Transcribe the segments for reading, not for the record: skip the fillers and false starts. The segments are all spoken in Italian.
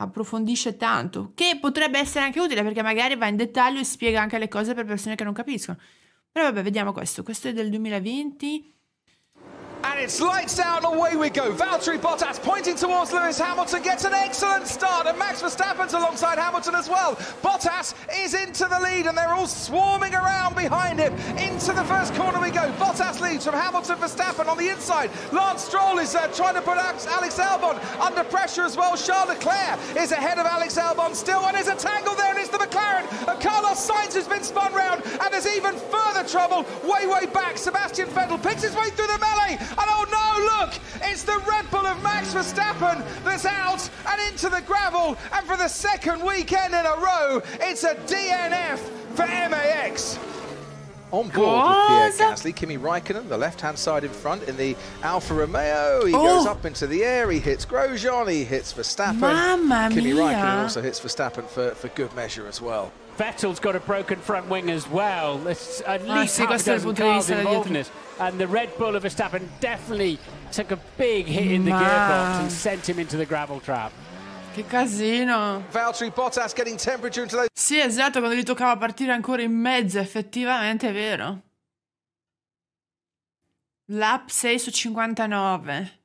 approfondisce tanto, che potrebbe essere anche utile perché magari va in dettaglio e spiega anche le cose per persone che non capiscono. Però vabbè, vediamo questo è del 2020. And it's lights out and away we go. Valtteri Bottas pointing towards Lewis Hamilton, gets an excellent start, and Max Verstappen's alongside Hamilton as well. Bottas is into the lead and they're all swarming around behind him. Into the first corner we go. Bottas leads from Hamilton, Verstappen on the inside. Lance Stroll is trying to put Alex Albon under pressure as well. Charles Leclerc is ahead of Alex Albon still, and there's a tangle there, and it's the McLaren of Carlos Sainz who's been spun round, and there's even further trouble way back. Sebastian Vettel picks his way through the melee. And oh no, look! It's the Red Bull of Max Verstappen that's out and into the gravel. And for the second weekend in a row, it's a DNF for MAX. On board with Pierre Gasly, Kimi Raikkonen, the left-hand side in front in the Alfa Romeo. He goes up into the air, he hits Grosjean, he hits Verstappen. Mamma Kimi mia. Raikkonen also hits Verstappen for good measure as well. Vettel's got a broken front wing as well. There's at least sì, half a questo è il dozen punto di cars vista involved in degli this. And the Red Bull of Verstappen definitely took a big hit in the gearbox and sent him into the gravel trap. Che casino. Valtteri Bottas getting temperature into those. Sì, esatto, quando gli toccava partire ancora in mezzo, effettivamente è vero. Lap 6 su 59.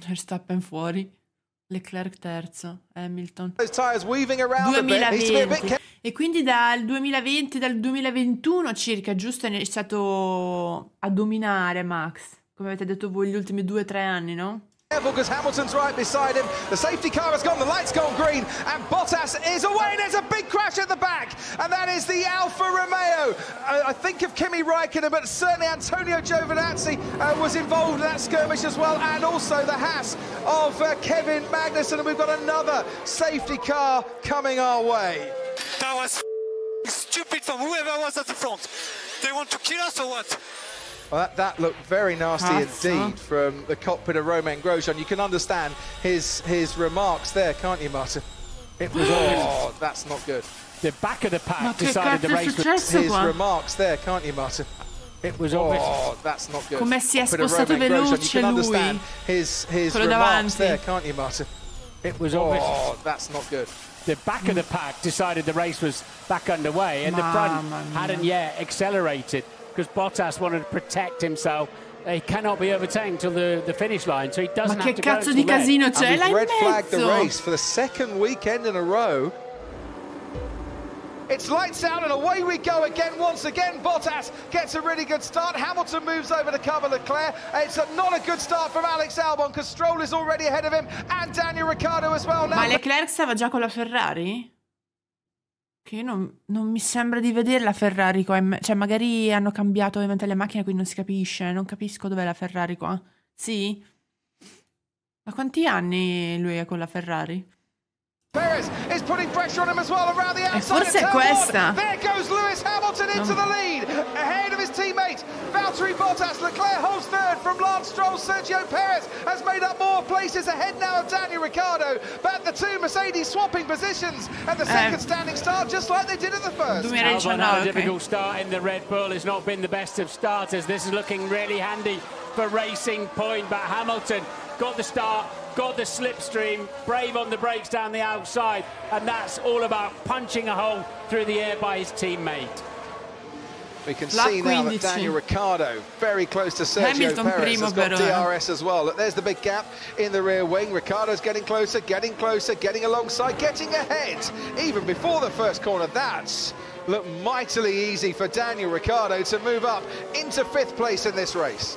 Verstappen fuori. Leclerc terzo, Hamilton. 2020. E quindi dal 2020, dal 2021 circa, giusto, è iniziato a dominare Max, come avete detto voi, gli ultimi 2 o 3 anni, no? Because Hamilton's right beside him. The safety car has gone, the light's gone green, and Bottas is away. There's a big crash at the back, and that is the Alfa Romeo. I think of Kimi Raikkonen, but certainly Antonio Giovinazzi was involved in that skirmish as well, and also the Haas of Kevin Magnussen, and we've got another safety car coming our way. That was stupid from whoever was at the front. They want to kill us or what? Well, that looked very nasty indeed from the cockpit of Romain Grosjean. You can understand his remarks there, can't you, Martin? It was that's not good. The back of the pack decided the race was... His remarks there, can't you, Martin? It was obvious. That's not good. Come si è spostato veloce lui. His quello remarks davanti. there, can't you, Martin? It was obvious. That's not good. The back of the pack decided the race was back underway, and the front hadn't yet accelerated because Bottas wanted to protect himself. He cannot be overtaken till the finish line, so he doesn't have to go. Ma che cazzo di casino c'è là in red flagged the mezzo? race for the second weekend in a row. It's lights out and away we go again. Once again, Bottas gets a really good start. Hamilton moves over to cover Leclerc. It's not a good start from Alex Albon because Stroll is already ahead of him and Daniel Ricciardo as well. Ma Leclerc stava già con la Ferrari? Che io non mi sembra di vedere la Ferrari qua. Cioè, magari hanno cambiato ovviamente le macchine, quindi non si capisce. Non capisco dov'è la Ferrari qua. Sì? Ma quanti anni lui è con la Ferrari? Perez is putting pressure on him as well around the outside. Forse è questa. There goes Lewis Hamilton into the lead, ahead of his teammate Valtteri Bottas. Leclerc holds third from Lance Stroll. Sergio Perez has made up more places ahead now of Daniel Ricciardo. But the two Mercedes swapping positions at the second standing start, just like they did at the first. Albon had a difficult start in the Red Bull. It's not been the best of starters. This is looking really handy for Racing Point, but Hamilton got the start, got the slipstream, brave on the brakes down the outside, and that's all about punching a hole through the air by his teammate. We can see now that Daniel Ricciardo very close to Sergio Perez, has got DRS as well. Look, there's the big gap in the rear wing. Ricciardo's getting closer, getting alongside, getting ahead even before the first corner. That's looked mightily easy for Daniel Ricciardo to move up into 5th place in this race.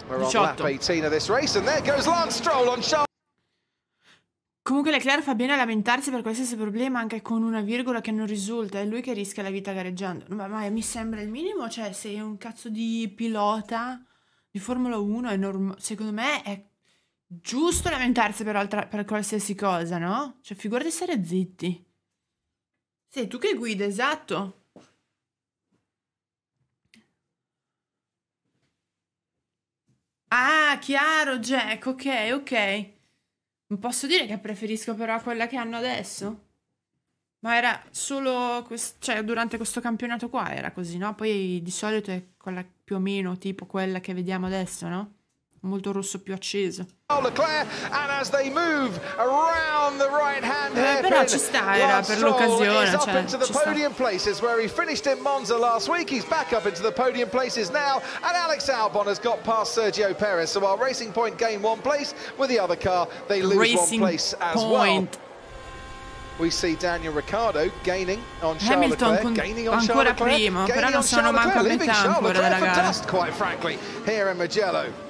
We're on lap 18 of this race, and there goes Lance Stroll on Charles. Comunque Leclerc fa bene a lamentarsi per qualsiasi problema, anche con una virgola che non risulta. È lui che rischia la vita gareggiando. Ma mi sembra il minimo, cioè sei un cazzo di pilota di Formula 1, è secondo me è giusto lamentarsi per qualsiasi cosa, no? Cioè figurati stare zitti. Sei tu che guida, esatto. Ah, chiaro, Jack, ok. Non posso dire che preferisco però quella che hanno adesso. Ma era solo, cioè durante questo campionato qua era così, no? Poi di solito è quella più o meno tipo quella che vediamo adesso, no? molto rosso più acceso. Leclerc, and as they move around the right-hand hairpin, però ci sta, era per l'occasione, is up cioè, into the ci sta. podium places where he finished in Monza last week. He's back up into the podium places now, and Alex Albon has got past Sergio Perez. So while Racing Point gain 1 place with the other car, they lose Racing 1 place as Point. well. We see Daniel Ricciardo gaining on Charles Hamilton Leclerc, gaining on Charles ancora Leclerc, primo, però gaining non on sono Charles manco a Leclerc, leaving metà Charles ancora della Leclerc for gara. dust, quite frankly, here in Mugello.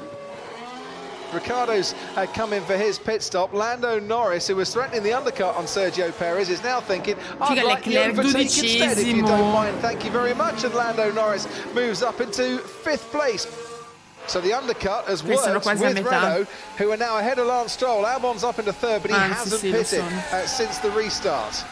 Ricciardo's come in for his pit stop. Lando Norris, who was threatening the undercut on Sergio Perez, is now thinking, I'd like the overtake instead, if you don't mind, thank you very much. And Lando Norris moves up into 5th place. So the undercut has worked with Renault, who are now ahead of Lance Stroll. Albon's up into 3rd, but he hasn't pitted since the restart.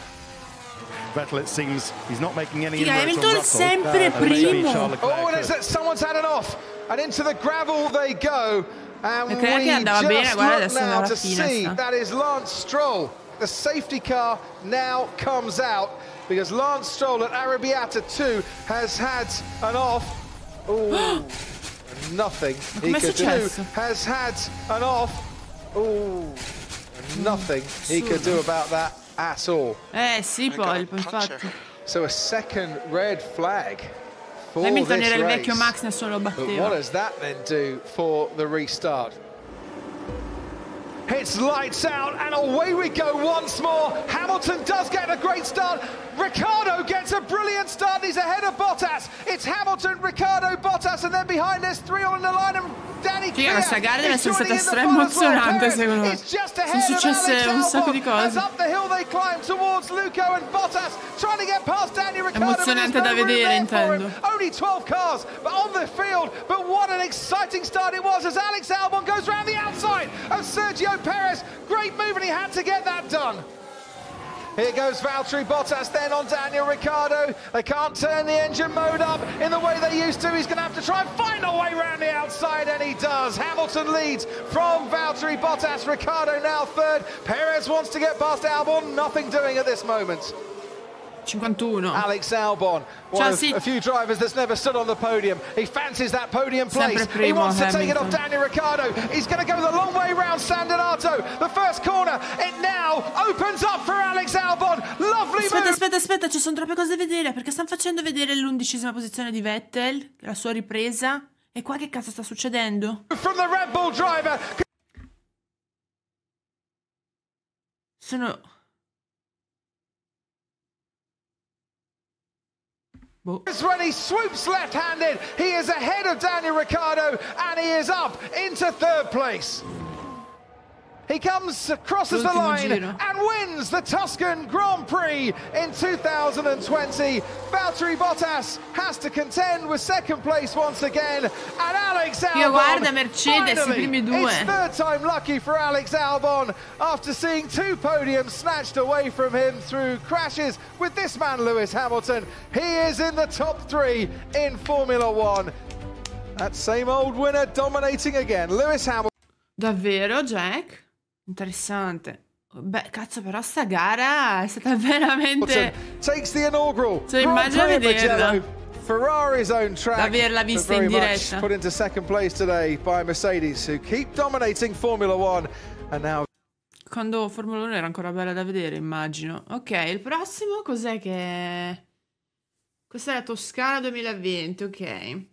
Vettel, it seems he's not making any inroads on Hamilton Russell. sempre primo. Oh, and someone's had it off, and into the gravel they go. And we andava bene, just guarda, look adesso now andava to fine, see sta. that is Lance Stroll. The safety car now comes out because Lance Stroll at Arrabbiata 2 has had an off. Oh, nothing he could do. Has had an off. Oh, nothing he could do about that at all. Sì, poi, infatti. So a second red flag. Hamilton era il vecchio Max, nessuno lo But batteva. what does that then do for the restart? It's lights out and away we go once more. Hamilton does get a great start. Ricciardo gets a brilliant start. He's ahead of Bottas. It's Hamilton, Ricciardo, Bottas, and then behind there's 3 on the line. And Danny questa gara deve essere stata stra emozionante, secondo me. Sono successe un sacco di cose. Up the hill they climb towards Luco and Bottas, trying to get past Danny Ricciardo. Emozionante da vedere, intendo. Only 12 cars but on the field, but what an exciting start it was as Alex Albon goes round the outside of Sergio Perez. Great move, and he had to get that done. Here goes Valtteri Bottas then on Daniel Ricciardo. They can't turn the engine mode up in the way they used to. He's going to have to try and find a way around the outside, and he does. Hamilton leads from Valtteri Bottas. Ricciardo now 3rd. Perez wants to get past Albon. Nothing doing at this moment. 51. Alex Albon, one of a few drivers that's never stood on the podium. He fancies that podium place. He wants to take it off Daniel Ricciardo. He's going to go the long way round San Donato. The first corner, it now opens up for Alex Albon. Lovely move. Aspetta, ci sono troppe cose da vedere, perché stanno facendo vedere l'11ª posizione di Vettel, la sua ripresa. E qua che cazzo sta succedendo? From the Red Bull driver. Sono... When he swoops left-handed, he is ahead of Daniel Ricciardo, and he is up into 3rd place. He crosses the line and wins the Tuscan Grand Prix in 2020. Valtteri Bottas has to contend with 2nd place once again, and Alex Albon, guarda Mercedes, i primi due. It's 3rd time lucky for Alex Albon after seeing 2 podiums snatched away from him through crashes with this man Lewis Hamilton. He is in the top 3 in Formula 1. That same old winner dominating again, Lewis Hamilton. Davvero, Jack? Interessante. Beh, cazzo, però sta gara è stata veramente... Takes the inaugural. Cioè, immagina vederla. Ferrari's own track. Averla vista in diretta. Put into 2nd place today by Mercedes, who keep dominating Formula 1 and now... Quando Formula 1 era ancora bella da vedere, immagino. Ok, il prossimo cos'è che... Questa è la Toscana 2020, ok.